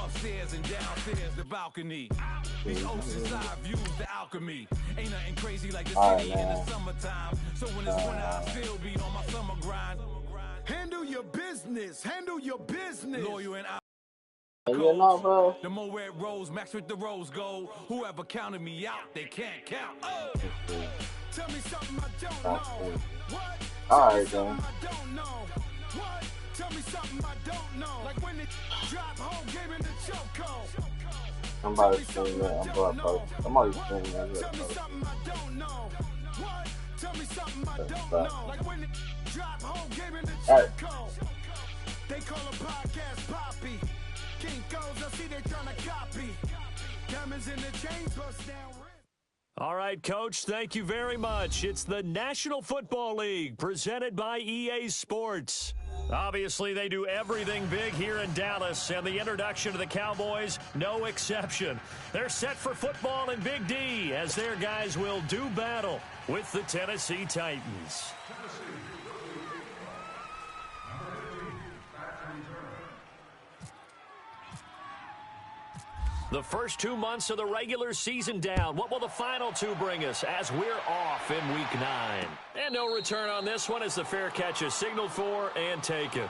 upstairs and downstairs the balcony. These oceanside views, the alchemy. Ain't nothing crazy like the city in the summertime. So when it's winter, I still be on my summer grind. Handle your business. Handle your business. Loyal and bro. The more red rose, max with the rose gold. Whoever counted me out, they can't count. Oh, tell me something I don't know. What? All right, then. I don't know. What? Tell me something I don't know. Like when it drop home, game in the chokehold. I'm about to sing that. I'm about to sing that. Tell me something I don't know. What? Tell me something I don't know. Like when it drop home, game in the chokehold. They call a podcast Poppy. King goes, I see they trying to copy. Diamonds in the chains, bust down. All right, Coach, thank you very much. It's the National Football League presented by EA Sports. Obviously, they do everything big here in Dallas, and the introduction to the Cowboys, no exception. They're set for football in Big D as their guys will do battle with the Tennessee Titans. The first 2 months of the regular season down. What will the final two bring us as we're off in Week 9? And no return on this one as the fair catch is signaled for and taken.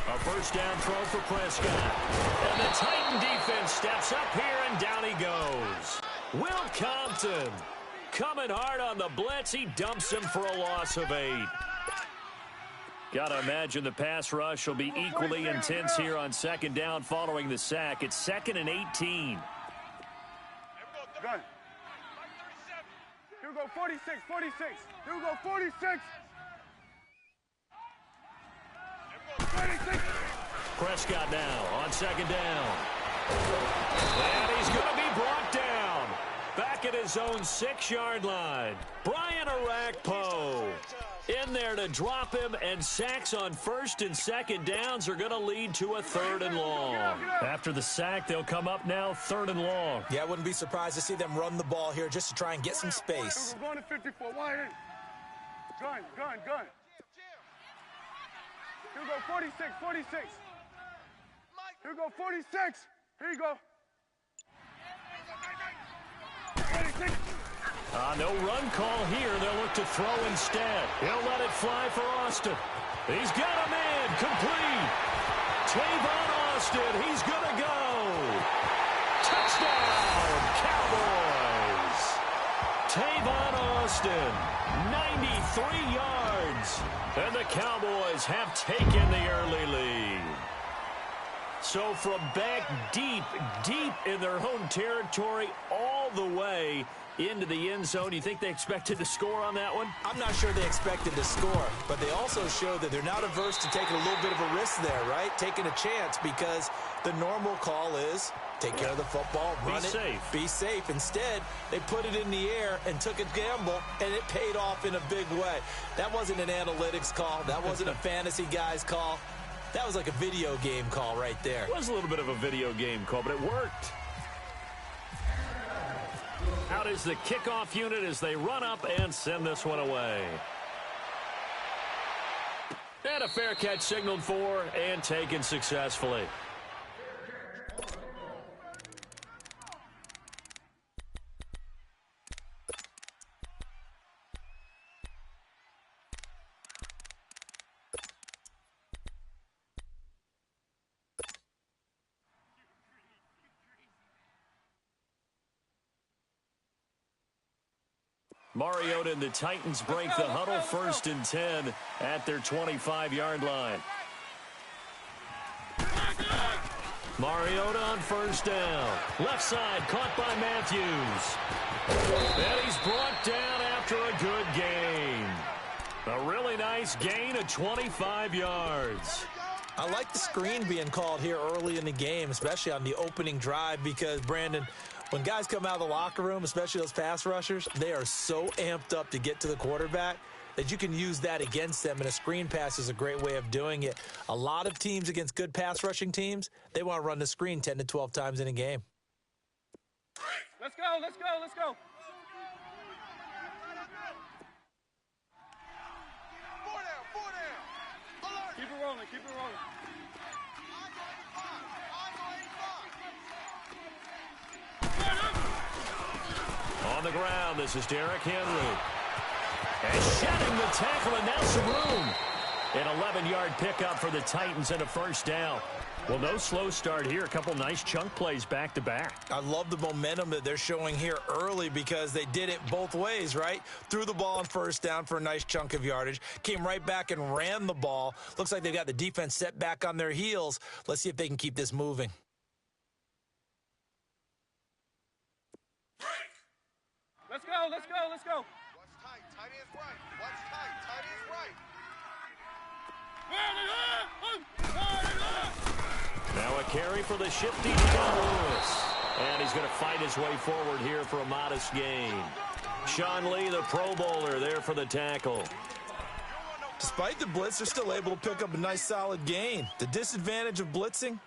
A first down throw for Prescott. And the Titan defense steps up here, and down he goes. Will Compton coming hard on the blitz. He dumps him for a loss of 8. Got to imagine the pass rush will be equally intense here on second down following the sack. It's 2nd and 18. Gun. Here we go, 46. Here we go, 46. Prescott now on second down. And he's going to be brought down. Back at his own 6-yard line. Brian Arakpo in there to drop him, and sacks on first and second downs are going to lead to a 3rd and long. After the sack, they'll come up now 3rd and long. Yeah, I wouldn't be surprised to see them run the ball here just to try and get some space. We're going to 54. Wide in. Gun. Here we go, 46. Here we go, 46. Here you go. 46. No run call here. They'll look to throw instead. He'll let it fly for Austin. He's got a man complete. Tavon Austin, he's going to go. Touchdown, Cowboys. Tavon Austin, 93 yards. And the Cowboys have taken the early lead. So from back deep in their own territory, all the way into the end zone, you think they expected to score on that one? I'm not sure they expected to score, but they also showed that they're not averse to taking a little bit of a risk there, right? Taking a chance, because the normal call is take care of the football, run it, be safe. Instead, they put it in the air and took a gamble, and it paid off in a big way. That wasn't an analytics call. That wasn't a fantasy guy's call. That was like a video game call right there. It was a little bit of a video game call, but it worked. Out is the kickoff unit as they run up and send this one away. And a fair catch signaled for and taken successfully. Mariota and the Titans break the huddle, 1st and 10 at their 25-yard line. Mariota on 1st down. Left side, caught by Matthews. And he's brought down after a good gain. A really nice gain of 25 yards. I like the screen being called here early in the game, especially on the opening drive, because, Brandon, When guys come out of the locker room, especially those pass rushers, they are so amped up to get to the quarterback that you can use that against them, and a screen pass is a great way of doing it. A lot of teams against good pass rushing teams, they want to run the screen 10 to 12 times in a game. Let's go, let's go, let's go. Four down. Alert. Keep it rolling, keep it rolling. On the ground, this is Derrick Henry. And shedding the tackle, and now some room. An 11-yard pickup for the Titans and a first down. Well, no slow start here. A couple nice chunk plays back-to-back. I love the momentum that they're showing here early because they did it both ways, right? Threw the ball on first down for a nice chunk of yardage. Came right back and ran the ball. Looks like they've got the defense set back on their heels. Let's see if they can keep this moving. Let's go, let's go, let's go. Watch tight, tight is right. Watch tight, tight is right. Now a carry for the shifty Dion Lewis. And he's going to fight his way forward here for a modest gain. Sean Lee, the Pro Bowler, there for the tackle. Despite the blitz, they're still able to pick up a nice solid gain. The disadvantage of blitzing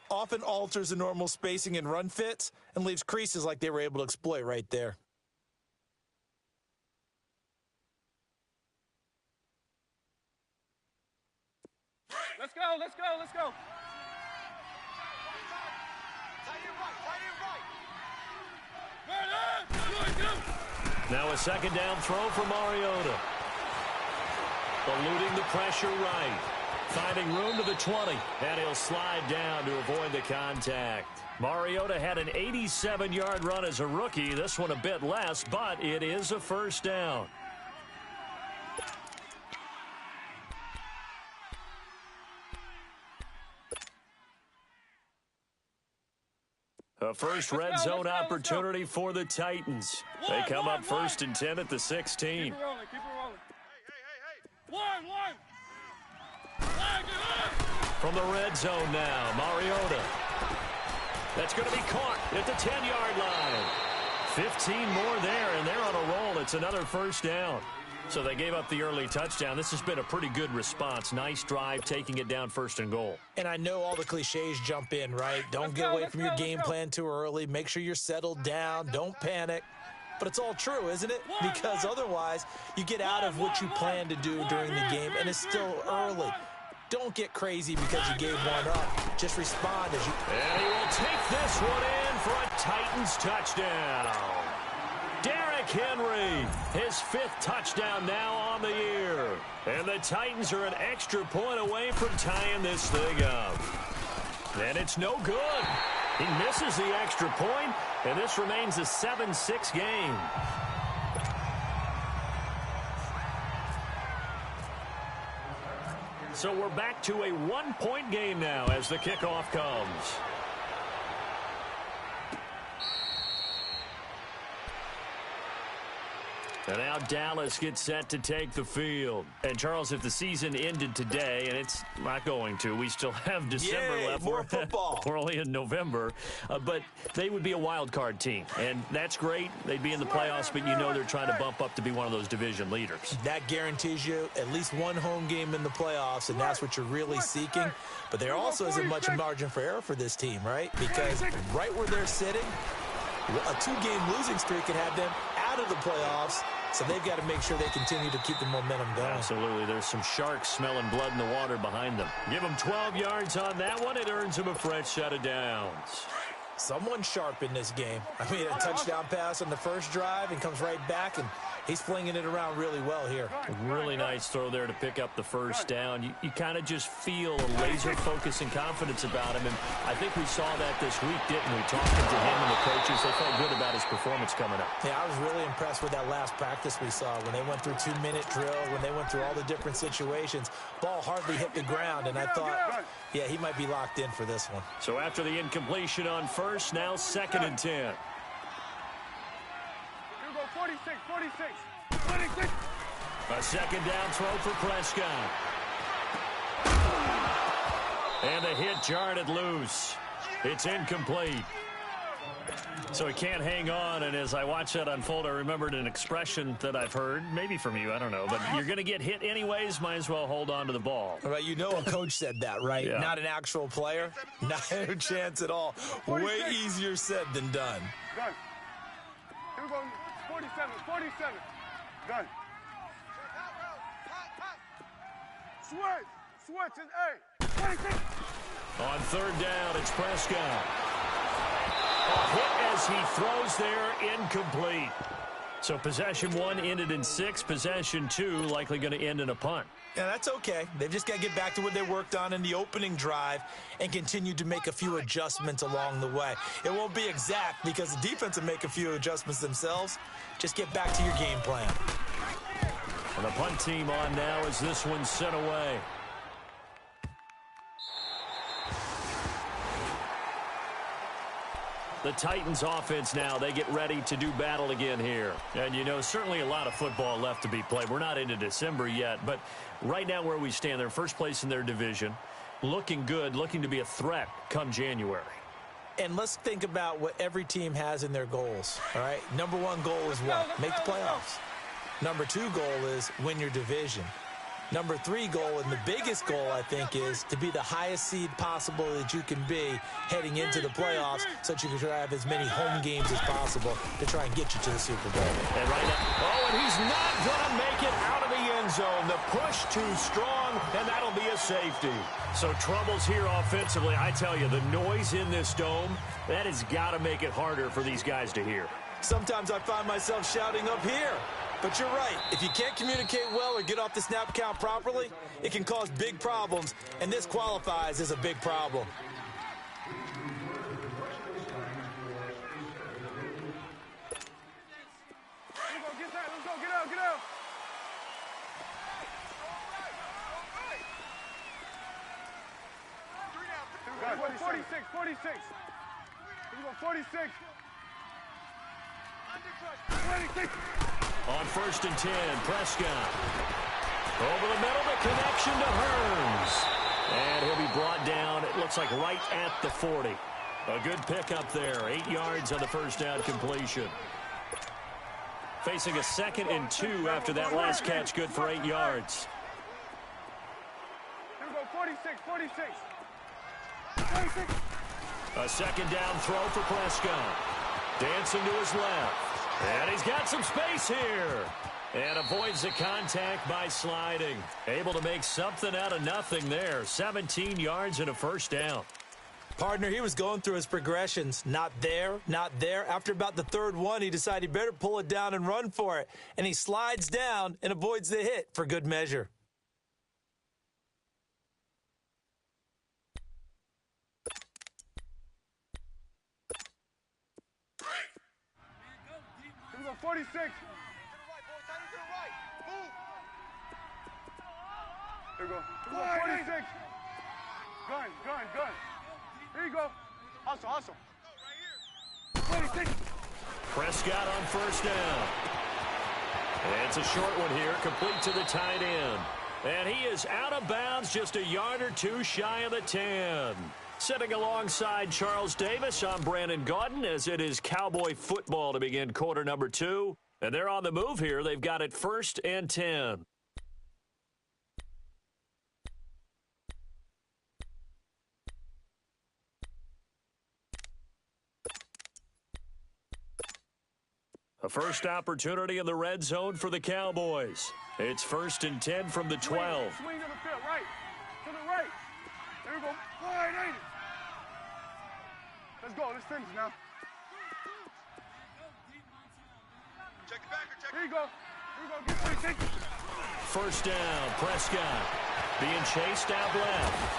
often alters the normal spacing and run fits and leaves creases like they were able to exploit right there. Let's go, let's go, let's go. Now a second down throw for Mariota. Eluding the pressure right. Finding room to the 20. And he'll slide down to avoid the contact. Mariota had an 87-yard run as a rookie. This one a bit less, but it is a first down. A first red zone opportunity for the Titans. They come up first and 10 at the 16. Keep it rolling, keep it rolling. One. From the red zone now, Mariota. That's going to be caught at the 10-yard line. 15 more there, and they're on a roll. It's another first down. So they gave up the early touchdown. This has been a pretty good response. Nice drive, taking it down first and goal. And I know all the cliches jump in, right? Don't get away from your game plan too early. Make sure you're settled down. Don't panic. But it's all true, isn't it? Because otherwise, you get out of what you plan to do during the game, and it's still early. Don't get crazy because you gave one up. Just respond as you... And he will take this one in for a Titans touchdown. Derrick Henry, his 5th touchdown now on the year. And the Titans are an extra point away from tying this thing up. And it's no good. He misses the extra point, and this remains a 7-6 game. So we're back to a 1-point game now as the kickoff comes. And now Dallas gets set to take the field. And, Charles, if the season ended today, and it's not going to, we still have December left. More football. We're only in November. But they would be a wild card team. And that's great. They'd be in the playoffs, but you know they're trying to bump up to be one of those division leaders. That guarantees you at least one home game in the playoffs, and that's what you're really seeking. But there also isn't much margin for error for this team, right? Because right where they're sitting, a 2-game losing streak could have them out of the playoffs. So they've got to make sure they continue to keep the momentum going. Absolutely. There's some sharks smelling blood in the water behind them. Give them 12 yards on that one. It earns them a fresh set of downs. Someone sharp in this game. I mean, a touchdown pass on the first drive and comes right back, and he's flinging it around really well here. Really nice throw there to pick up the first down. You kind of just feel a laser focus and confidence about him, and I think we saw that this week, didn't we? Talking to him and the coaches, they felt good about his performance coming up. Yeah, I was really impressed with that last practice we saw when they went through 2-minute drill, when they went through all the different situations. Ball hardly hit the ground, and I thought, yeah, he might be locked in for this one. So after the incompletion on first, now 2nd and 10. Here we go, 46. A second down throw for Prescott. And the hit jarred it loose. It's incomplete. So he can't hang on, and as I watch that unfold, I remembered an expression that I've heard, maybe from you, I don't know, but you're going to get hit anyways, might as well hold on to the ball. All right, you know a coach said that, right? Yeah. Not an actual player. Not a chance at all. Way easier said than done. Done. Here we go. 47, 47. Done. Switch, and 26. On third down, it's Prescott. A hit as he throws there, incomplete. So possession 1 ended in 6. Possession 2 likely going to end in a punt. Yeah, that's okay. They've just got to get back to what they worked on in the opening drive and continue to make a few adjustments along the way. It won't be exact because the defense will make a few adjustments themselves. Just get back to your game plan. And the punt team on now as this one's sent away. The Titans offense now, they get ready to do battle again here. And, you know, certainly a lot of football left to be played. We're not into December yet, but right now where we stand, they're first place in their division, looking good, looking to be a threat come January. And let's think about what every team has in their goals, all right? Number 1 goal is what? Make the playoffs. Number 2 goal is win your division. Number 3 goal, and the biggest goal, I think, is to be the highest seed possible that you can be heading into the playoffs so that you can try to have as many home games as possible to try and get you to the Super Bowl. And right now, and he's not going to make it out of the end zone. The push too strong, and that'll be a safety. So troubles here offensively. I tell you, the noise in this dome, that has got to make it harder for these guys to hear. Sometimes I find myself shouting up here. But you're right. If you can't communicate well or get off the snap count properly, it can cause big problems, and this qualifies as a big problem. Let's go, get that. Let's go, get out, get out. Here we go, 46, 46. Here we go, 46. 26. On 1st and 10, Prescott. Over the middle, the connection to Hearns. And he'll be brought down, it looks like right at the 40. A good pickup there, 8 yards on the first down completion. Facing a 2nd and 2 after that last catch, good for 8 yards. Here we go, 46, 46. 46. A 2nd down throw for Prescott. Dancing to his left. And he's got some space here. And avoids the contact by sliding. Able to make something out of nothing there. 17 yards and a first down. Partner, he was going through his progressions. Not there, not there. After about the 3rd one, he decided he better pull it down and run for it. And he slides down and avoids the hit for good measure. Here we go, 46. To the right, boys. Tight end to the right. Move. Here we go. Here we go, 46. Gun. Here you go. Hustle. 26. Prescott on first down. And it's a short one here, complete to the tight end. And he is out of bounds, just a yard or two shy of the 10. Sitting alongside Charles Davis, I'm Brandon Gaudin, as it is Cowboy football to begin quarter number 2. And they're on the move here. They've got it 1st and 10. A first opportunity in the red zone for the Cowboys. It's 1st and 10 from the 12. Swing to the field, right. To the right. There we go. Wide 80. Let's go. Let's finish now. Check the backer. Check. Here you go. Get 26. First down, Prescott being chased out left.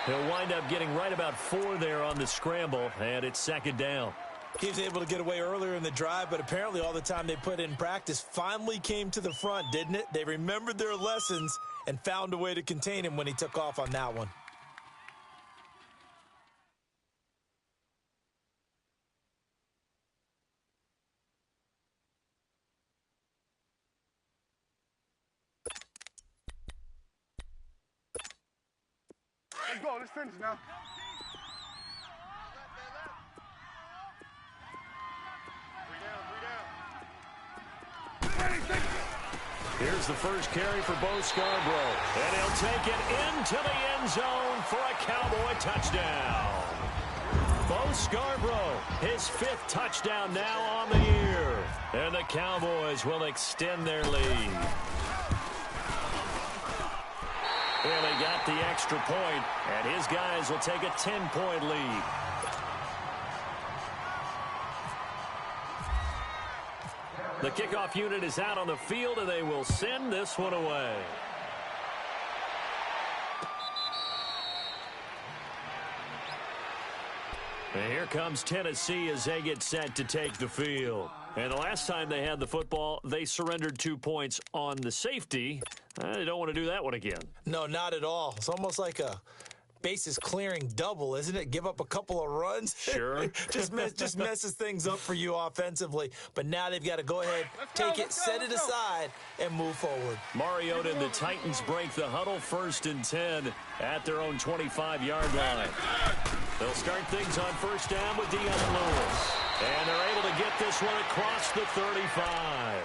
He'll wind up getting right about 4 there on the scramble, and it's 2nd down. He was able to get away earlier in the drive, but apparently all the time they put in practice finally came to the front, didn't it? They remembered their lessons and found a way to contain him when he took off on that one. Let's go. Let's finish now. Here's the first carry for Bo Scarborough. And he'll take it into the end zone for a Cowboy touchdown. Bo Scarborough, his 5th touchdown now on the year. And the Cowboys will extend their lead. And they got the extra point, and his guys will take a 10-point lead. The kickoff unit is out on the field, and they will send this one away. And here comes Tennessee as they get set to take the field. And the last time they had the football, they surrendered 2 points on the safety. They don't want to do that one again. No, not at all. It's almost like a bases clearing double, isn't it? Give up a couple of runs. Sure. just messes things up for you offensively. But now they've got to go ahead, take it, set it aside, and move forward. Mariota and the Titans break the huddle 1st and 10 at their own 25-yard line. They'll start things on first down with Dion Lewis. And they're able to get this one across the 35.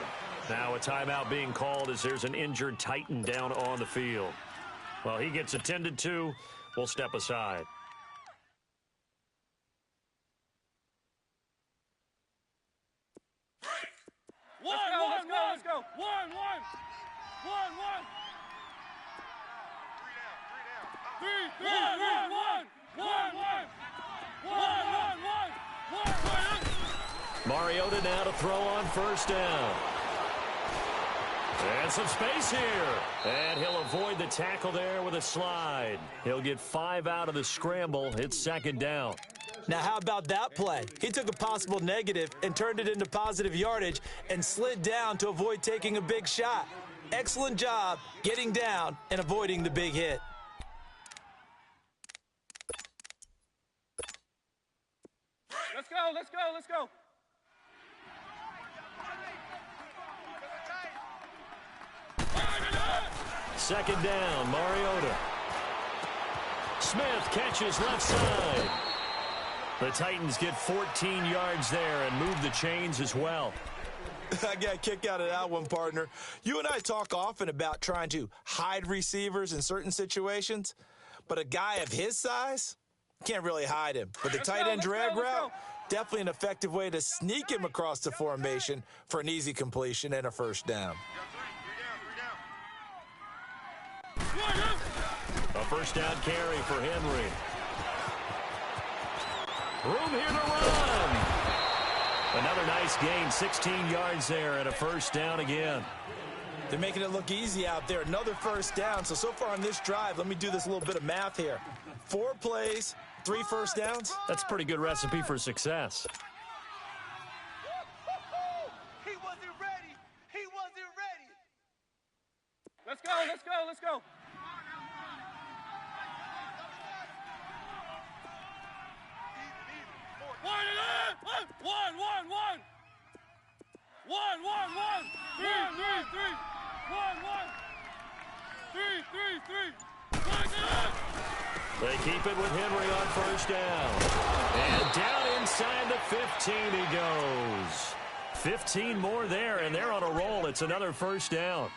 Now a timeout being called as there's an injured Titan down on the field. Well, he gets attended to. We'll step aside. Let's go. One. Three down. One. Mariota now to throw on first down. And some space here. And he'll avoid the tackle there with a slide. He'll get 5 out of the scramble. It's 2nd down. Now, how about that play? He took a possible negative and turned it into positive yardage and slid down to avoid taking a big shot. Excellent job getting down and avoiding the big hit. Let's go. 2nd down, Mariota. Smith catches left side. The Titans get 14 yards there and move the chains as well. I got a kick out of that one, partner. You and I talk often about trying to hide receivers in certain situations, but a guy of his size, can't really hide him. But the tight end drag route, definitely an effective way to sneak him across the formation for an easy completion and a first down. A first down carry for Henry. Room here to run. Another nice gain, 16 yards there and a first down again. They're making it look easy out there. Another first down. So far on this drive, let me do this little bit of math here. 4 plays, 3 first downs. That's a pretty good recipe for success. He wasn't ready. Let's go. They keep it with Henry on first down. And down inside the 15 he goes. 15 more there, and they're on a roll. It's another first down.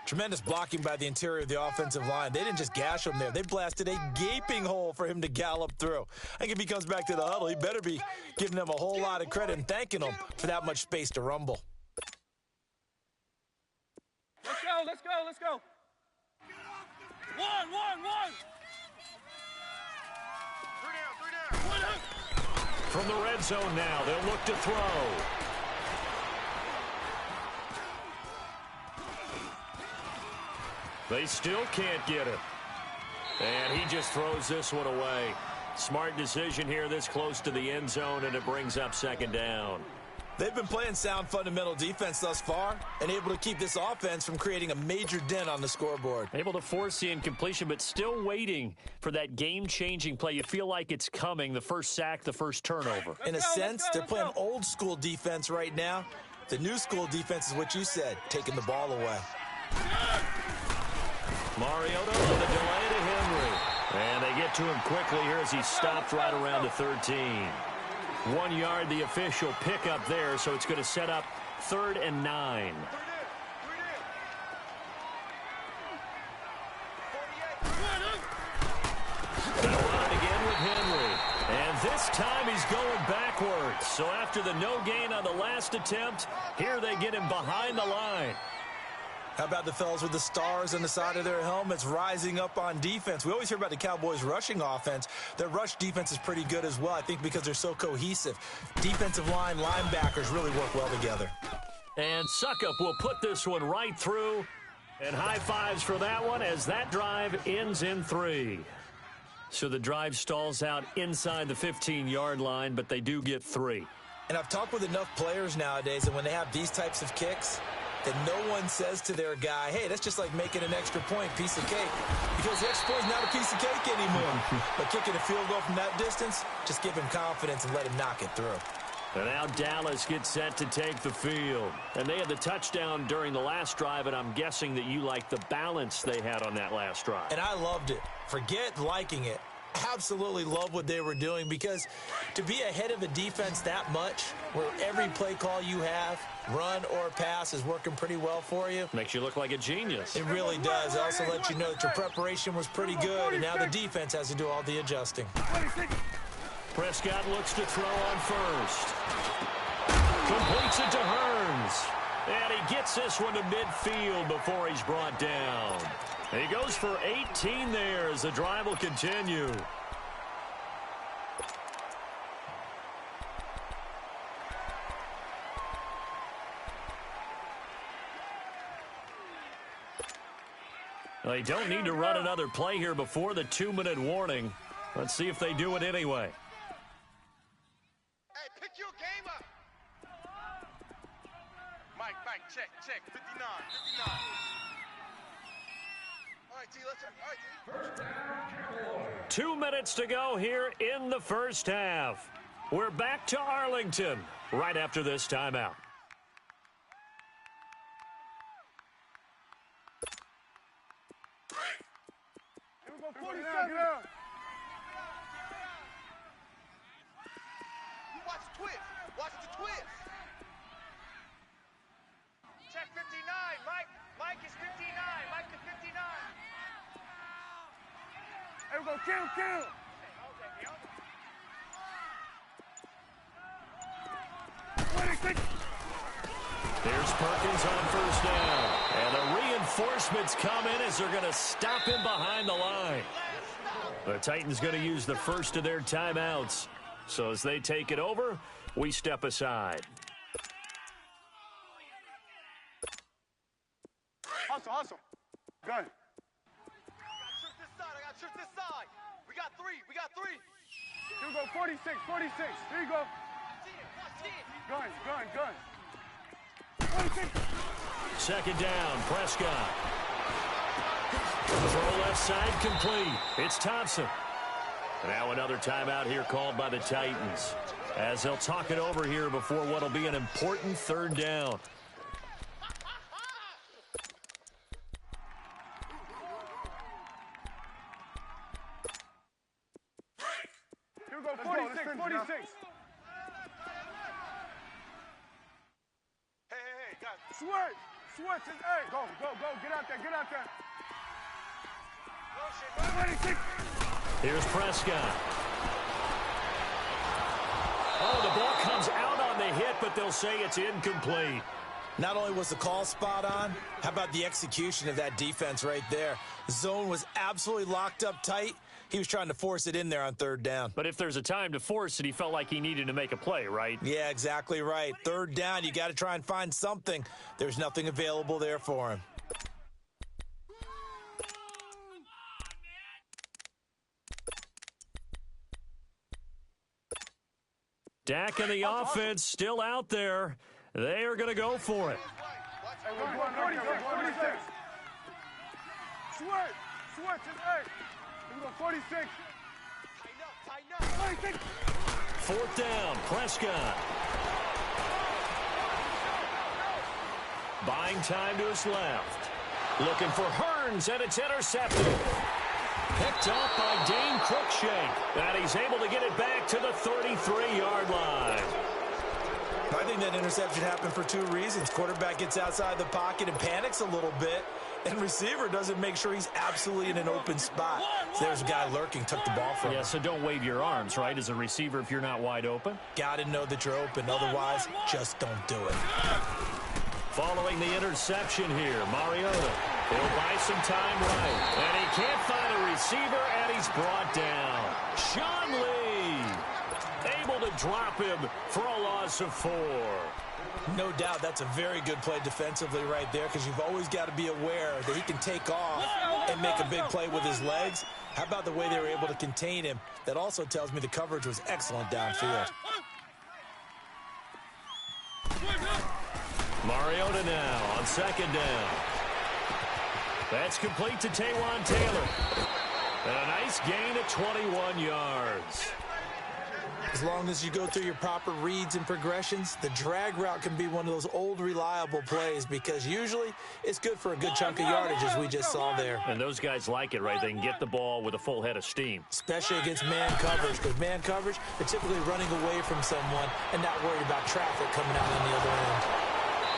Tremendous blocking by the interior of the offensive line. They didn't just gash him there. They blasted a gaping hole for him to gallop through. I think if he comes back to the huddle, he better be giving them a whole lot of credit and thanking them for that much space to rumble. Let's go. One. Three down. From the red zone now, they'll look to throw. They still can't get it. And he just throws this one away. Smart decision here this close to the end zone, and it brings up 2nd down. They've been playing sound fundamental defense thus far and able to keep this offense from creating a major dent on the scoreboard. Able to force the incompletion, but still waiting for that game-changing play. You feel like it's coming, the first sack, the first turnover. In a sense, they're playing old school defense right now. The new school defense is what you said, taking the ball away. Mariota with a delay to Henry. And they get to him quickly here as he stopped right around the 13. 1 yard, the official pickup there, so it's going to set up 3rd and 9. This time he's going backwards. So after the no gain on the last attempt, here they get him behind the line. How about the fellas with the stars on the side of their helmets rising up on defense? We always hear about the Cowboys' rushing offense. Their rush defense is pretty good as well, I think, because they're so cohesive. Defensive line, linebackers really work well together. And Suckup will put this one right through. And high fives for that one as that drive ends in 3. So the drive stalls out inside the 15-yard line, but they do get 3. And I've talked with enough players nowadays, and when they have these types of kicks, that no one says to their guy, hey, that's just like making an extra point, piece of cake. Because the extra point is not a piece of cake anymore. But kicking a field goal from that distance, just give him confidence and let him knock it through. And now Dallas gets set to take the field. And they had the touchdown during the last drive, and I'm guessing that you like the balance they had on that last drive. And I loved it. Forget liking it. Absolutely love what they were doing, because to be ahead of a defense that much, where every play call you have, run or pass, is working pretty well for you. Makes you look like a genius. It really does. It also lets you know that your preparation was pretty good, and now the defense has to do all the adjusting. Prescott looks to throw on first. Completes it to Hearns. And he gets this one to midfield before he's brought down. And he goes for 18 there as the drive will continue. They don't need to run another play here before the 2-minute warning. Let's see if they do it anyway. Hey, pick your game up. Mike, check. 59. All right, T, let's go. All right, T. 2 minutes to go here in the first half. We're back to Arlington right after this timeout. Here we go, 47. Watch the twist. Watch the twist. Check 59. Mike is 59. Mike is 59. Here we go, kill. There's Perkins on first down. And the reinforcements come in as they're going to stop him behind the line. The Titans going to use the first of their timeouts. So as they take it over, we step aside. Hustle. Good. I got trick this side. We got three. Here we go, 46. Here you go. 10. Gun. 46. Second down, Prescott. Throw left side complete. It's Thompson. Now another timeout here called by the Titans, as they'll talk it over here before what will be an important third down. Here we go, 46. Hey, guys. Switch. Hey, go. Get out there. Oh, shit. 26. Here's Prescott. Oh, the ball comes out on the hit, but they'll say it's incomplete. Not only was the call spot on, how about the execution of that defense right there? The zone was absolutely locked up tight. He was trying to force it in there on third down. But if there's a time to force it, he felt like he needed to make a play, right? Yeah, exactly right. Third down, you got to try and find something. There's nothing available there for him. Dak and the offense still out there. They are going to go for it. Hey, we're going 46. Switch. Hey. Here we go, 46. Tighten up. 46. Fourth down, Prescott. Buying time to his left. Looking for Hearns, and it's intercepted. Picked off by Dane Cruikshank. And he's able to get it back to the 33-yard line. I think that interception happened for two reasons. Quarterback gets outside the pocket and panics a little bit, and receiver doesn't make sure he's absolutely in an open spot. So there's a guy lurking, took the ball from him. Yeah, so don't wave your arms, right, as a receiver if you're not wide open. Got to know that you're open. Otherwise, just don't do it. Following the interception here, Mariota will buy some time right. And he can't find a receiver, and he's brought down. Sean Lee able to drop him for a loss of 4. No doubt that's a very good play defensively right there, because you've always got to be aware that he can take off and make a big play with his legs. How about the way they were able to contain him? That also tells me the coverage was excellent downfield. Mariota now on second down. That's complete to Taywan Taylor. And a nice gain of 21 yards. As long as you go through your proper reads and progressions, the drag route can be one of those old reliable plays, because usually it's good for a good chunk of yardage, as we just saw there. And those guys like it, right? They can get the ball with a full head of steam. Especially against man coverage, because man coverage, they're typically running away from someone and not worried about traffic coming out on the other end.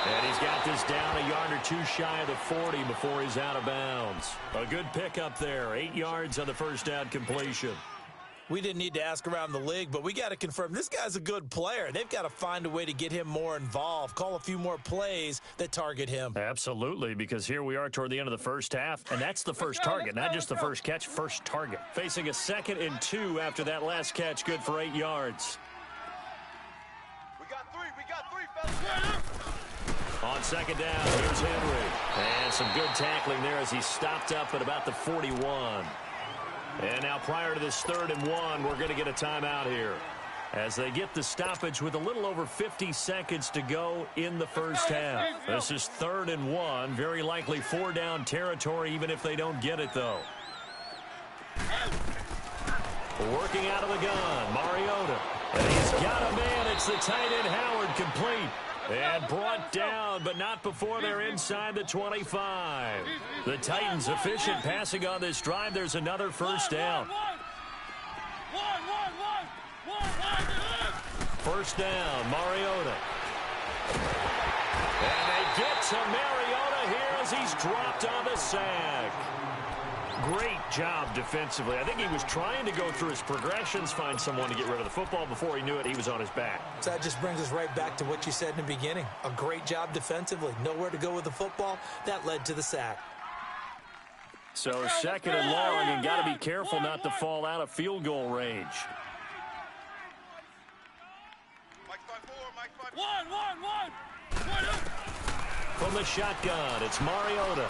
And he's got this down a yard or two shy of the 40 before he's out of bounds. A good pickup there, 8 yards on the first down completion. We didn't need to ask around the league, but we got to confirm this guy's a good player. They've got to find a way to get him more involved, call a few more plays that target him. Absolutely, because here we are toward the end of the first half, and that's the first target, not just the first catch, first target. Facing a 2nd and 2 after that last catch, good for 8 yards. We got three, fellas. On second down, here's Henry. And some good tackling there as he stopped up at about the 41. And now prior to this 3rd and 1, we're going to get a timeout here as they get the stoppage with a little over 50 seconds to go in the first half. This is 3rd and 1, very likely 4-down territory even if they don't get it, though. Working out of the gun, Mariota. And he's got a man. It's the tight end Howard, complete. And brought down, but not before they're inside the 25. The Titans efficient passing on this drive. There's another first down. First down, Mariota. And they get to Mariota here as he's dropped on the sack. Great job defensively. I think he was trying to go through his progressions, find someone to get rid of the football. Before he knew it, he was on his back. So that just brings us right back to what you said in the beginning. A great job defensively. Nowhere to go with the football. That led to the sack. So 2nd and long, and got to be careful not to fall out of field goal range. From the shotgun, it's Mariota.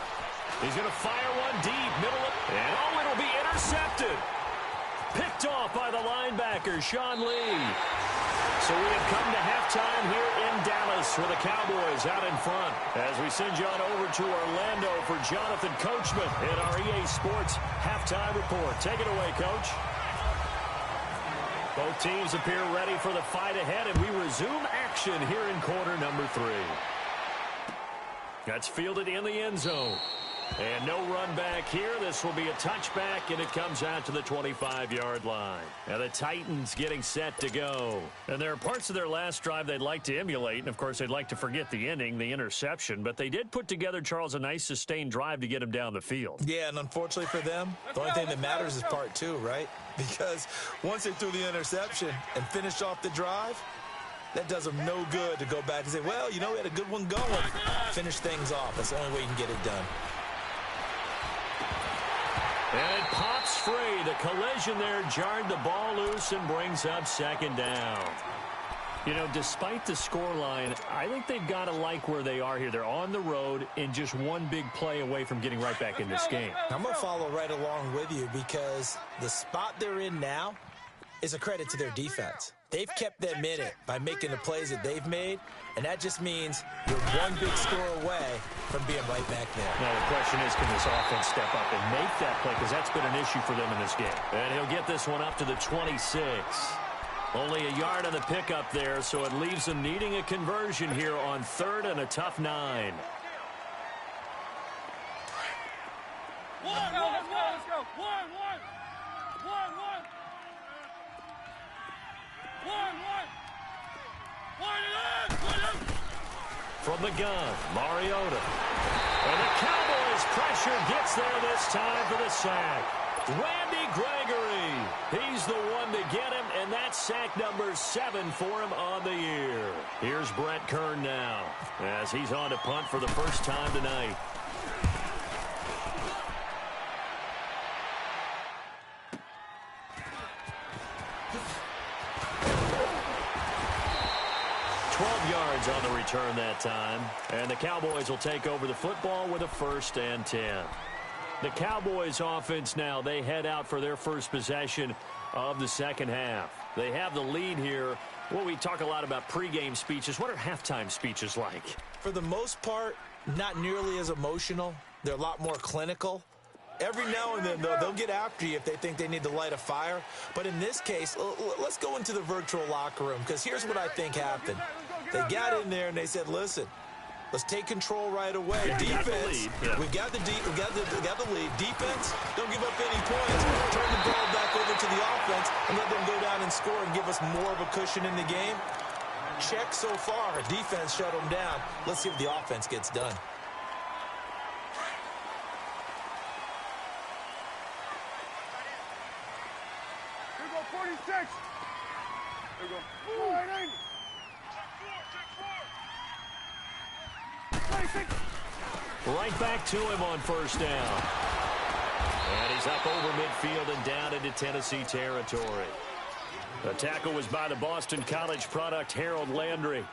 He's going to fire one deep, middle of, and oh, it'll be intercepted. Picked off by the linebacker, Sean Lee. So we have come to halftime here in Dallas with the Cowboys out in front. As we send you on over to Orlando for Jonathan Coachman in our EA Sports halftime report. Take it away, Coach. Both teams appear ready for the fight ahead, and we resume action here in quarter number 3. That's fielded in the end zone. And no run back here. This will be a touchback, and it comes out to the 25-yard line. Now the Titans getting set to go. And there are parts of their last drive they'd like to emulate, and of course they'd like to forget the ending, the interception. But they did put together, Charles, a nice sustained drive to get him down the field. Yeah, and unfortunately for them, the only thing that matters is part 2, right? Because once they threw the interception and finished off the drive, that does them no good to go back and say, well, you know, we had a good one going. Finish things off. That's the only way you can get it done. And it pops free. The collision there jarred the ball loose and brings up 2nd down. You know, despite the scoreline, I think they've got to like where they are here. They're on the road and just one big play away from getting right back in this game. I'm going to follow right along with you, because the spot they're in now is a credit to their defense. They've kept them in it by making the plays that they've made, and that just means you're one big score away from being right back there. Now the question is, can this offense step up and make that play? Because that's been an issue for them in this game. And he'll get this one up to the 26. Only a yard on the pickup there, so it leaves them needing a conversion here on 3rd and a tough 9. Let's go. One. From the gun, Mariota. And the Cowboys pressure gets there this time for the sack. Randy Gregory. He's the one to get him, and that's sack number 7 for him on the year. Here's Brett Kern now as he's on to punt for the first time tonight. On the return that time, and the Cowboys will take over the football with a 1st and 10. The Cowboys offense now, they head out for their first possession of the second half. They have the lead here. Well, we talk a lot about pregame speeches. What are halftime speeches like? For the most part, not nearly as emotional. They're a lot more clinical. Every now and then, though, they'll get after you if they think they need to light a fire. But in this case, let's go into the virtual locker room, because here's what I think happened. They got in there and they said, listen, let's take control right away. Defense, we got the lead. Defense, don't give up any points. Turn the ball back over to the offense and let them go down and score and give us more of a cushion in the game. Check so far. Defense shut them down. Let's see if the offense gets done. Here we go, 46. Here we go. All right, Right back to him on first down. And he's up over midfield and down into Tennessee territory. The tackle was by the Boston College product, Harold Landry.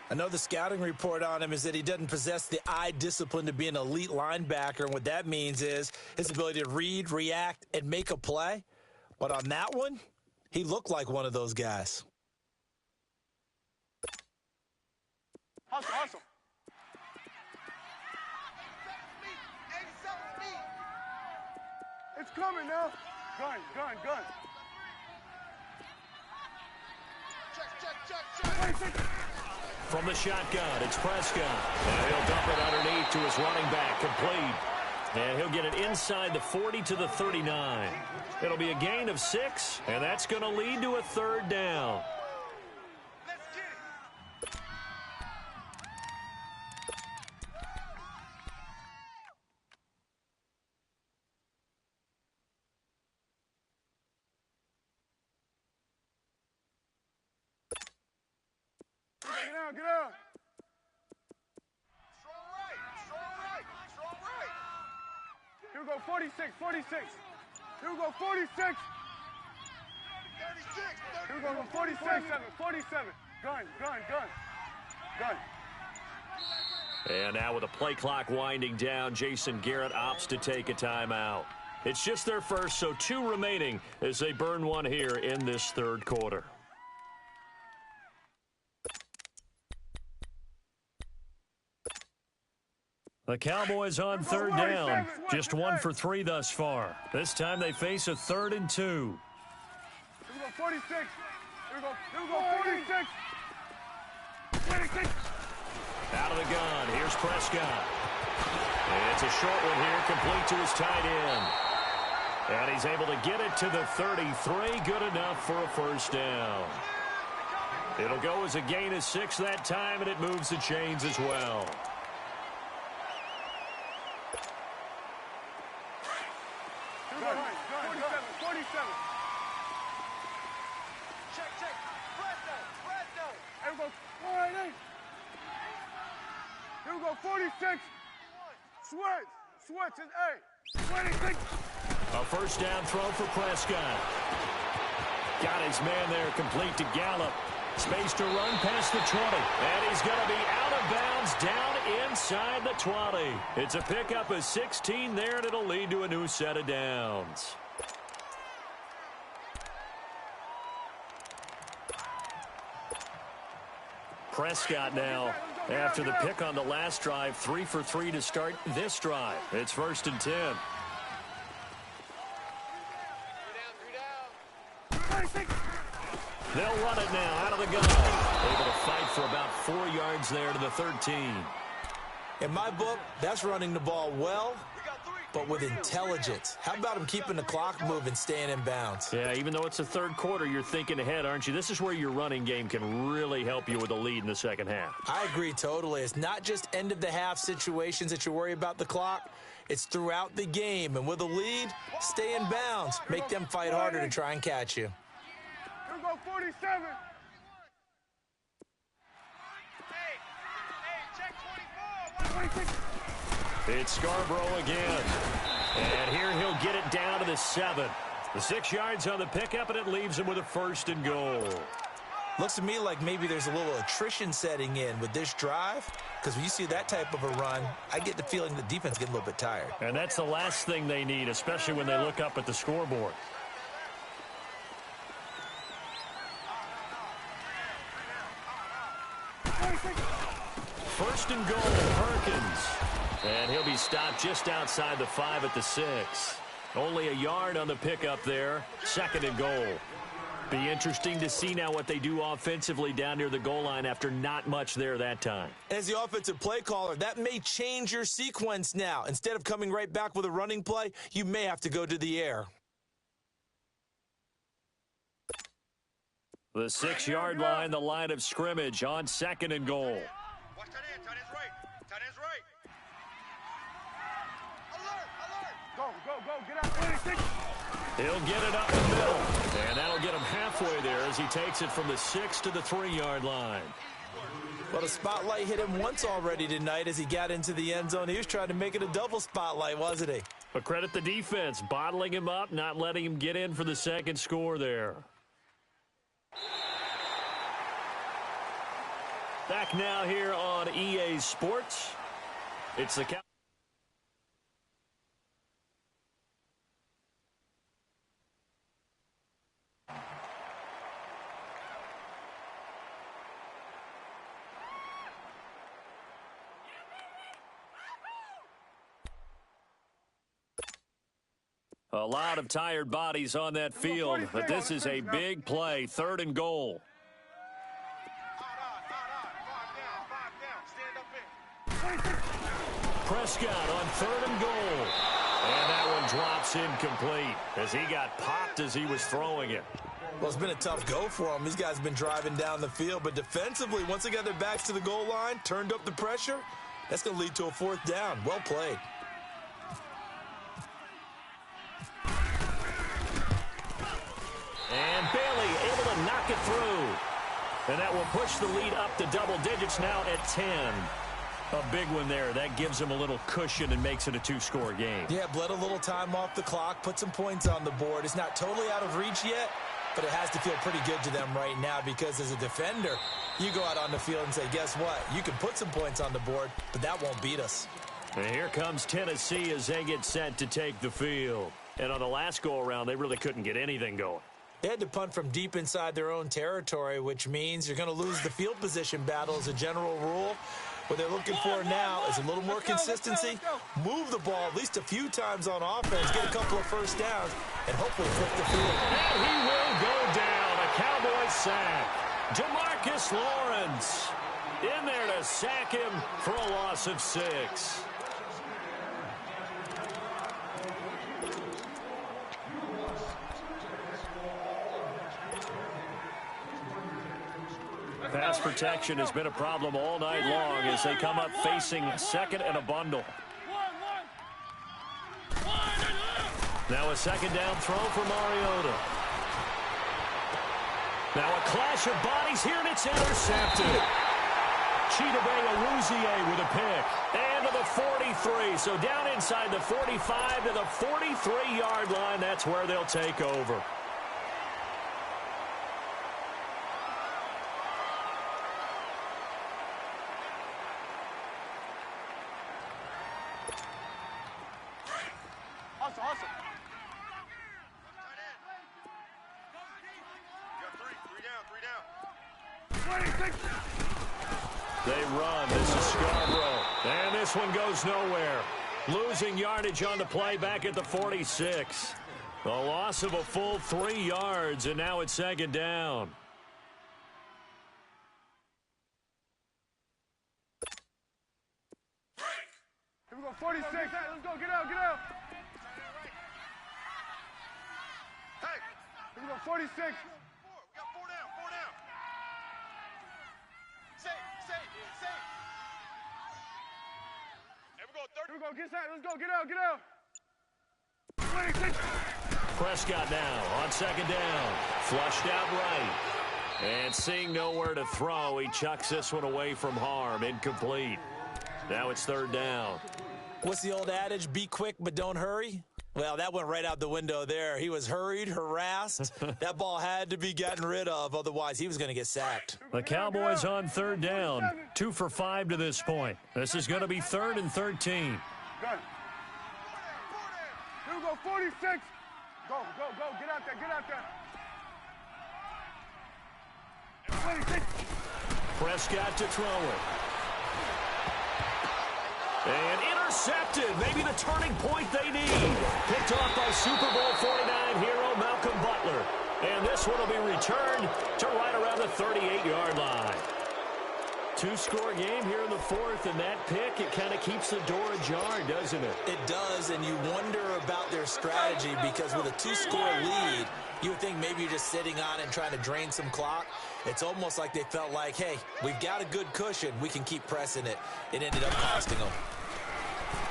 Another scouting report on him is that he doesn't possess the eye discipline to be an elite linebacker. And what that means is his ability to read, react, and make a play. But on that one, he looked like one of those guys. Hustle. It's coming now. Gun. Check. From the shotgun, it's Prescott. And he'll dump it underneath to his running back, complete. And he'll get it inside the 40 to the 39. It'll be a gain of 6, and that's going to lead to a 3rd down. Get out. Strong right. Here we go, 46. Here we go, 46. 36. Here we go, 47. Gun. And now with the play clock winding down, Jason Garrett opts to take a timeout. It's just their first, so 2 remaining as they burn one here in this 3rd quarter. The Cowboys on 3rd down. Just 1 for 3 thus far. This time they face a 3rd and 2. Here we go, 46. Here we go, 46. Out of the gun. Here's Prescott. It's a short one here, complete to his tight end. And he's able to get it to the 33. Good enough for a 1st down. It'll go as a gain of 6 that time, and it moves the chains as well. Here we go, 46. Switch, and 26. A 1st down throw for Prescott. Got his man there, complete to Gallup. Space to run past the 20. And he's going to be out of bounds down inside the 20. It's a pickup of 16 there, and it'll lead to a new set of downs. Prescott now, after the pick on the last drive, 3 for 3 to start this drive. It's 1st and 10. They'll run it now out of the gun. Able to fight for about 4 yards there to the 13. In my book, that's running the ball well, but with intelligence. How about him keeping the clock moving, staying in bounds? Yeah, even though it's the 3rd quarter, you're thinking ahead, aren't you? This is where your running game can really help you with a lead in the second half. I agree totally. It's not just end-of-the-half situations that you worry about the clock. It's throughout the game, and with a lead, stay in bounds. Make them fight harder to try and catch you. Here we go, 47. Hey, check 24. It's Scarborough again. And here he'll get it down to the 7. The 6 yards on the pickup, and it leaves him with a 1st and goal. Looks to me like maybe there's a little attrition setting in with this drive, because when you see that type of a run, I get the feeling the defense getting a little bit tired. And that's the last thing they need, especially when they look up at the scoreboard. First and goal, Perkins. And he'll be stopped just outside the 5 at the 6. Only a yard on the pickup there. 2nd and goal. Be interesting to see now what they do offensively down near the goal line after not much there that time. As the offensive play caller, that may change your sequence now. Instead of coming right back with a running play, you may have to go to the air. The 6-yard line, the line of scrimmage on 2nd and goal. Watch tight end. Tight end's right. Tight end's right. Alert. Go. Get out, 26. He'll get it up the middle, and that'll get him halfway there as he takes it from the 6 to the 3-yard line. Well, the spotlight hit him once already tonight as he got into the end zone. He was trying to make it a double spotlight, wasn't he? But credit the defense, bottling him up, not letting him get in for the 2nd score there. Back now here on EA Sports. It's the Cowboys. A lot of tired bodies on that field, but this is a big play, 3rd and goal. Five down. Prescott on 3rd and goal. And that one drops incomplete as he got popped as he was throwing it. Well, it's been a tough go for him. These guys have been driving down the field, but defensively, once they got their backs to the goal line, turned up the pressure, that's going to lead to a 4th down. Well played. And Bailey able to knock it through. And that will push the lead up to double digits now at 10. A big one there. That gives them a little cushion and makes it a 2-score game. Yeah, bled a little time off the clock, put some points on the board. It's not totally out of reach yet, but it has to feel pretty good to them right now because as a defender, you go out on the field and say, guess what? You can put some points on the board, but that won't beat us. And here comes Tennessee as they get set to take the field. And on the last go-around, they really couldn't get anything going. They had to punt from deep inside their own territory, which means you're going to lose the field position battle as a general rule. What they're looking for now is a little more consistency, move the ball at least a few times on offense, get a couple of first downs, and hopefully flip the field. And he will go down. A Cowboys sack. DeMarcus Lawrence in there to sack him for a loss of 6. Pass protection has been a problem all night long as they come up facing 2nd and a bundle. Now a 2nd down throw for Mariota. Now a clash of bodies here, and it's intercepted. Chidobe Awuzie with a pick. And to the 43. So down inside the 45 to the 43-yard line. That's where they'll take over. Awesome. You got 3 down. 26. They run. This is Scarborough. And this one goes nowhere. Losing yardage on the play back at the 46. A loss of a full 3 yards, and now it's 2nd down. Here we go, 46. Let's go, get out. Hey, Here we go, 46. 4. We got 4 down. 4 down. Safe. Here we go. Here we go, get inside. Let's go, get out, get out. 26. Prescott now on second down. Flushed out right. And seeing nowhere to throw, he chucks this one away from harm. Incomplete. Now it's third down. What's the old adage? Be quick, but don't hurry? Well, that went right out the window there. He was hurried, harassed. That ball had to be gotten rid of. Otherwise, he was going to get sacked. The Cowboys on third down. 2 for 5 to this point. This is going to be 3rd and 13. Good. Here we go, 46. Go, go, go. Get out there, get out there. 26. Prescott to throw it. And intercepted. Maybe the turning point they need. Picked off by Super Bowl 49 hero Malcolm Butler. And this one will be returned to right around the 38-yard line. 2-score game here in the 4th, and that pick, it kind of keeps the door ajar, doesn't it? It does, and you wonder about their strategy because with a 2-score lead, you would think maybe you're just sitting on it and trying to drain some clock. It's almost like they felt like, hey, we've got a good cushion. We can keep pressing it. It ended up costing them.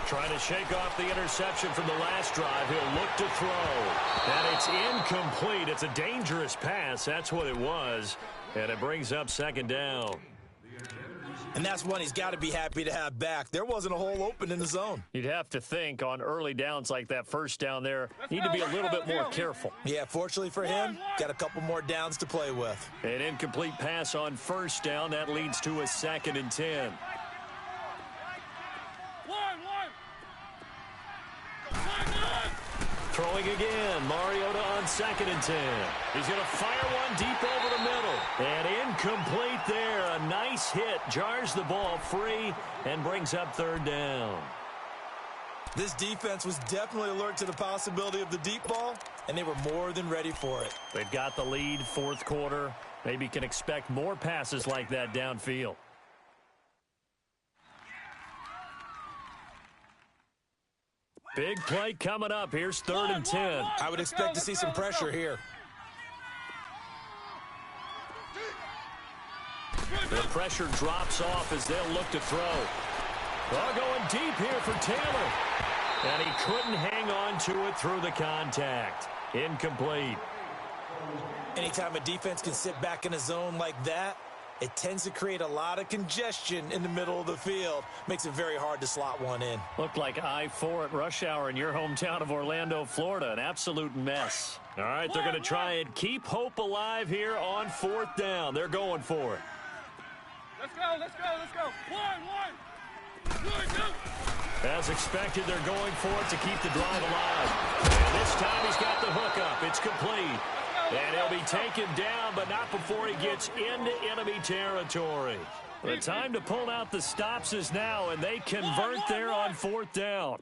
Trying to shake off the interception from the last drive. He'll look to throw. And it's incomplete. It's a dangerous pass. That's what it was. And it brings up second down. And that's one he's got to be happy to have back. There wasn't a hole open in the zone. You'd have to think on early downs like that first down there, need to be a little bit more careful. Yeah, fortunately for him, got a couple more downs to play with. An incomplete pass on first down. That leads to a 2nd and 10. Throwing again. Mariota on 2nd and 10. He's going to fire one deep over the middle. And incomplete there. A nice hit. Jars the ball free and brings up 3rd down. This defense was definitely alert to the possibility of the deep ball, and they were more than ready for it. They've got the lead, 4th quarter. Maybe can expect more passes like that downfield. Big play coming up. Here's 3rd and 10. I would expect to see some pressure here. The pressure drops off as they'll look to throw. Well, going deep here for Taylor. And he couldn't hang on to it through the contact. Incomplete. Anytime a defense can sit back in a zone like that, it tends to create a lot of congestion in the middle of the field. Makes it very hard to slot one in. Looked like I-4 at rush hour in your hometown of Orlando, Florida. An absolute mess. All right, they're going to try and keep hope alive here on 4th down. They're going for it. Let's go, let's go, let's go. One. As expected, they're going for it to keep the drive alive. And this time he's got the hook up. It's complete. And he'll be taken down, but not before he gets into enemy territory. The time to pull out the stops is now, and they convert there on 4th down.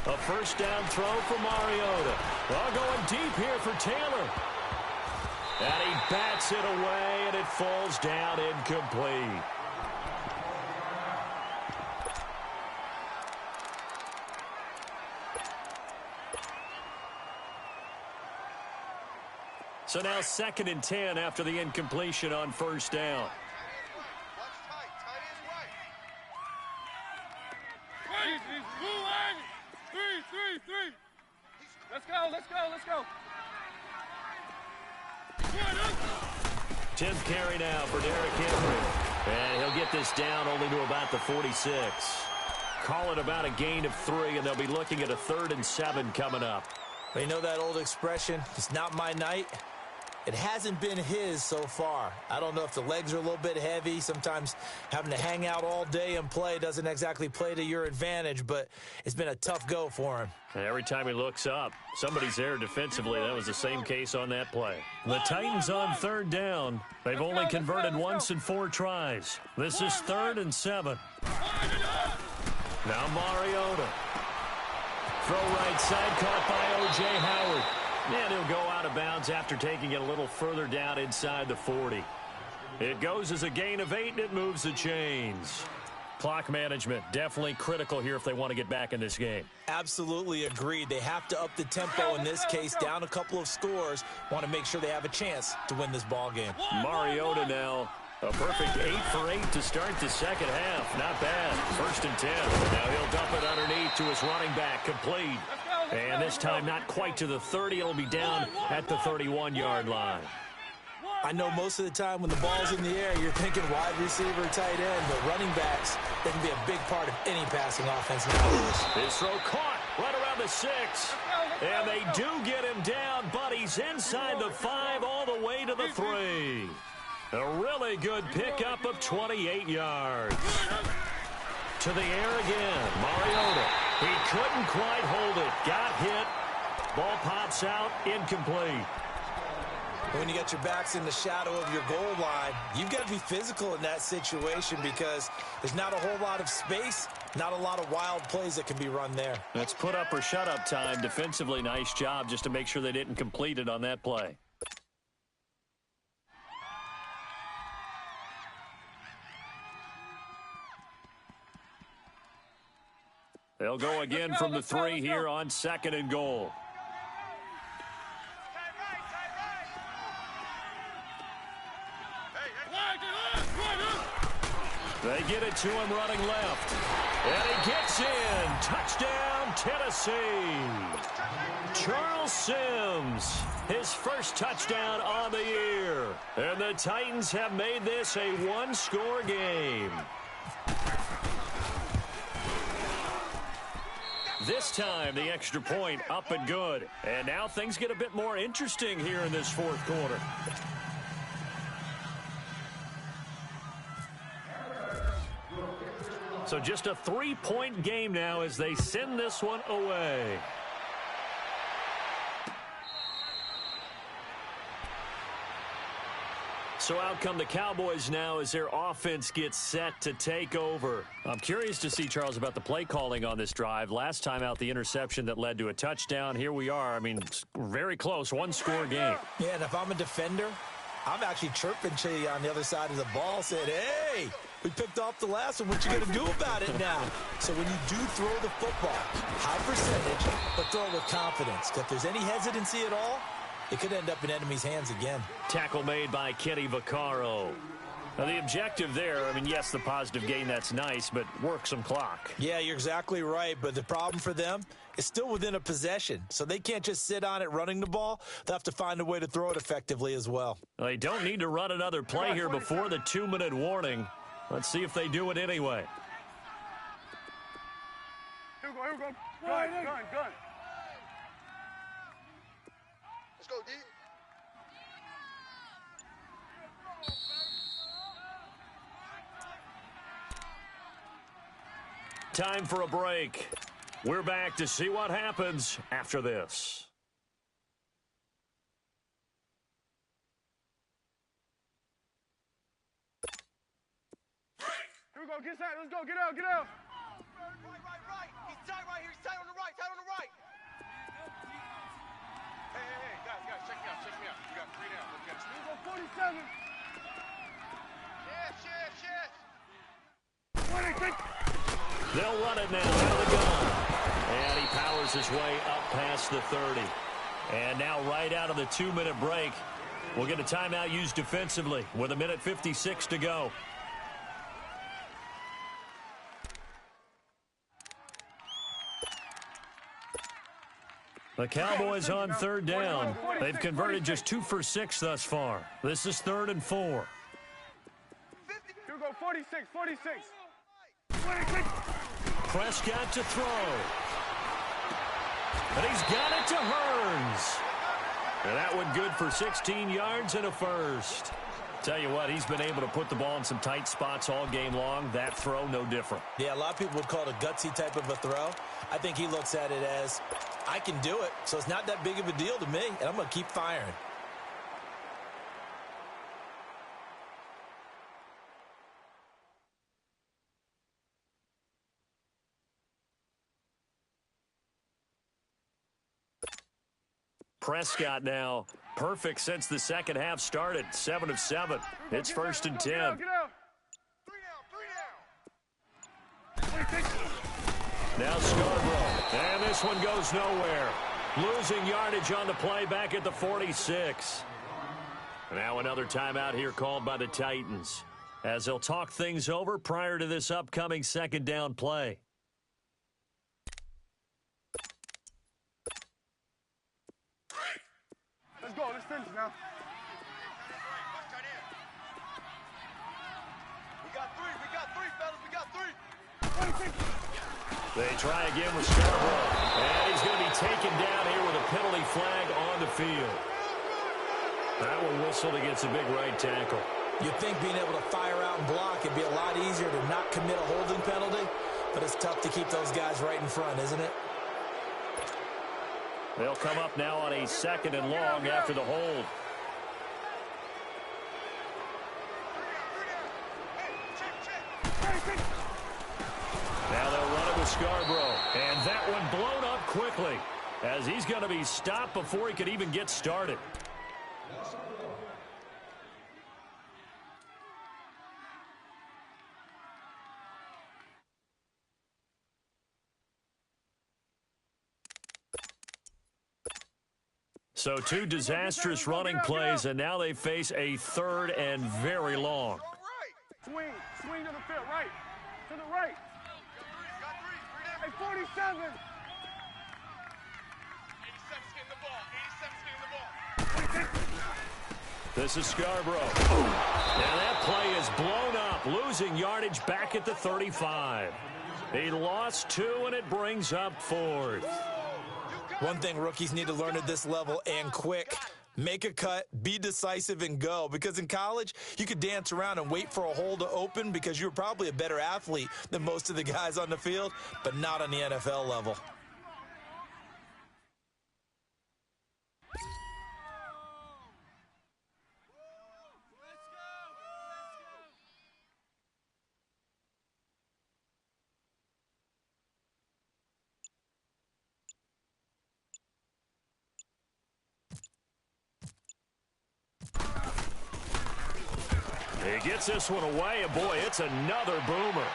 A first down throw for Mariota. Well, going deep here for Taylor. And he bats it away, and it falls down incomplete. So now 2nd and 10 after the incompletion on first down. Three. Let's go. 10th carry now for Derrick Henry. And he'll get this down only to about the 46. Call it about a gain of 3, and they'll be looking at a 3rd and 7 coming up. You know that old expression, it's not my night? It hasn't been his so far. I don't know if the legs are a little bit heavy. Sometimes having to hang out all day and play doesn't exactly play to your advantage, but it's been a tough go for him. And every time he looks up, somebody's there defensively. That was the same case on that play. The Titans on 3rd down. They've only converted once in 4 tries. This is 3rd and 7. Now Mariota. Throw right side, caught by O.J. Howard. And he'll go out of bounds after taking it a little further down inside the 40. It goes as a gain of 8, and it moves the chains. Clock management, definitely critical here if they want to get back in this game. Absolutely agreed. They have to up the tempo in this case, down a couple of scores. Want to make sure they have a chance to win this ball game. Mariota now A perfect 8 for 8 to start the second half. Not bad. 1st and 10. Now he'll dump it underneath to his running back. Complete. And this time not quite to the 30. It'll be down at the 31-yard line. I know most of the time when the ball's in the air, you're thinking wide receiver, tight end, but running backs, they can be a big part of any passing offense nowadays. His throw caught right around the 6. And they do get him down, but he's inside the 5 all the way to the 3. A really good pickup of 28 yards. To the air again. Mariota. He couldn't quite hold it. Got hit. Ball pops out. Incomplete. When you got your backs in the shadow of your goal line, you've got to be physical in that situation because there's not a whole lot of space, not a lot of wild plays that can be run there. That's put up or shut up time. Defensively, nice job just to make sure they didn't complete it on that play. They'll go again from the 3 here on 2nd and goal. They get it to him running left. And he gets in. Touchdown, Tennessee. Charles Sims, his first touchdown on the year. And the Titans have made this a one-score game. This time, the extra point up and good. And now things get a bit more interesting here in this 4th quarter. So just a 3-point game now as they send this one away. So out come the Cowboys now as their offense gets set to take over. I'm curious to see, Charles, about the play calling on this drive. Last time out, the interception that led to a touchdown. Here we are. I mean, very close, one-score game. Yeah, and if I'm a defender, I'm actually chirping to you on the other side of the ball, saying, hey, we picked off the last one. What you going to do about it now? So when you do throw the football, high percentage, but throw it with confidence. If there's any hesitancy at all, it could end up in enemy's hands again. Tackle made by Kenny Vaccaro. Now, the objective there, I mean, yes, the positive gain, that's nice, but work some clock. Yeah, you're exactly right, but the problem for them is still within a possession, so they can't just sit on it running the ball. They'll have to find a way to throw it effectively as well. They don't need to run another play here before the 2-minute warning. Let's see if they do it anyway. Here we go. Gun. Let's go, D. Time for a break. We're back to see what happens after this. Here we go. Get set. Let's go. Get out. Right. He's tight right here. He's tight on the right. Hey, guys, check me out. You got 3 down. Look at Here we go. 47. Shift. 26. They'll run it now out of the gun. And he powers his way up past the 30. And now right out of the 2-minute break, we'll get a timeout used defensively with 1:56 to go. The Cowboys on 3rd down. They've converted just 2 for 6 thus far. This is 3rd and 4. Here we go. 46. 26. Prescott to throw. And he's got it to Hearns. And that one good for 16 yards and a first. Tell you what, he's been able to put the ball in some tight spots all game long. That throw, no different. Yeah, a lot of people would call it a gutsy type of a throw. I think he looks at it as, I can do it, so it's not that big of a deal to me, and I'm going to keep firing. Prescott now perfect since the second half started. 7 of 7. It's 1st and 10. Get out. 3 down. Now Scarborough. And this one goes nowhere. Losing yardage on the play back at the 46. Now another timeout here called by the Titans. as they'll talk things over prior to this upcoming second down play. Let's go. Let's finish now. We got three, fellas. We got three. They try again with Scarborough. And he's going to be taken down here with a penalty flag on the field. That one whistled against a big right tackle. You'd think being able to fire out and block would be a lot easier to not commit a holding penalty, but it's tough to keep those guys right in front, isn't it? They'll come up now on a 2nd and long after the hold. Now they'll run it with Scarborough. And that one blown up quickly as he's going to be stopped before he could even get started. So 2 disastrous running plays, and now they face a 3rd and very long. Swing to the field, right. To the right. Hey, 47. 87's getting the ball. This is Scarborough. And that play is blown up, losing yardage back at the 35. He lost 2, and it brings up 4th. One thing rookies need to learn at this level, and quick, make a cut, be decisive, and go. Because in college, you could dance around and wait for a hole to open because you were probably a better athlete than most of the guys on the field, but not on the NFL level. He gets this one away, and boy, it's another boomer.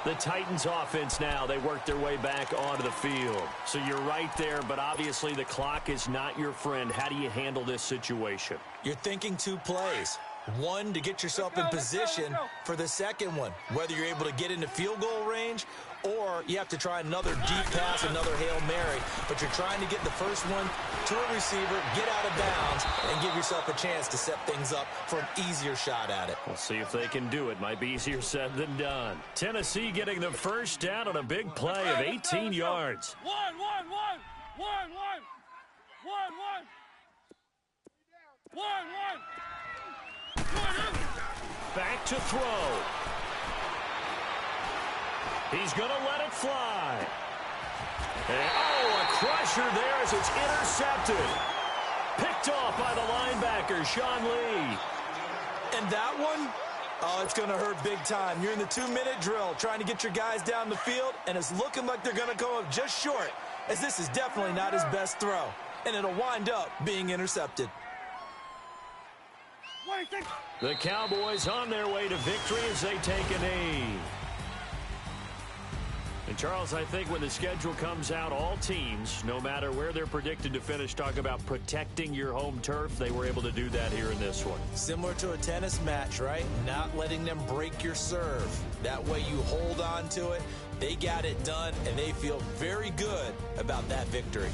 The Titans offense now, they work their way back onto the field. So you're right there, but obviously the clock is not your friend. How do you handle this situation? You're thinking 2 plays. One, to get yourself in position for the second one, whether you're able to get into field goal range or you have to try another deep pass, another Hail Mary, but you're trying to get the first one to a receiver, get out of bounds, and give yourself a chance to set things up for an easier shot at it. We'll see if they can do it. Might be easier said than done. Tennessee getting the first down on a big play of 18 yards. One. Back to throw. He's going to let it fly. And, a crusher there as it's intercepted. Picked off by the linebacker, Sean Lee. And that one, it's going to hurt big time. You're in the 2-minute drill trying to get your guys down the field, and it's looking like they're going to come up just short, as this is definitely not his best throw. And it'll wind up being intercepted. The Cowboys on their way to victory as they take a knee. And, Charles, I think when the schedule comes out, all teams, no matter where they're predicted to finish, talk about protecting your home turf. They were able to do that here in this one. Similar to a tennis match, right? Not letting them break your serve. That way you hold on to it. They got it done, and they feel very good about that victory.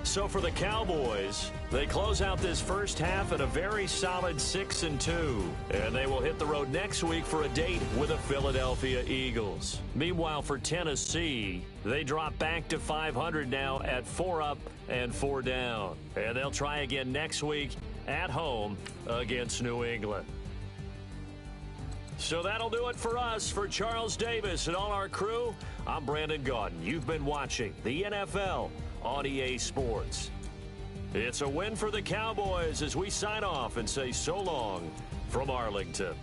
So for the Cowboys, they close out this first half at a very solid 6-2. And they will hit the road next week for a date with the Philadelphia Eagles. Meanwhile, for Tennessee, they drop back to 500 now at 4 up and 4 down. And they'll try again next week at home against New England. So that'll do it for us. For Charles Davis and all our crew, I'm Brandon Gaudin. You've been watching the NFL on EA Sports. It's a win for the Cowboys as we sign off and say so long from Arlington.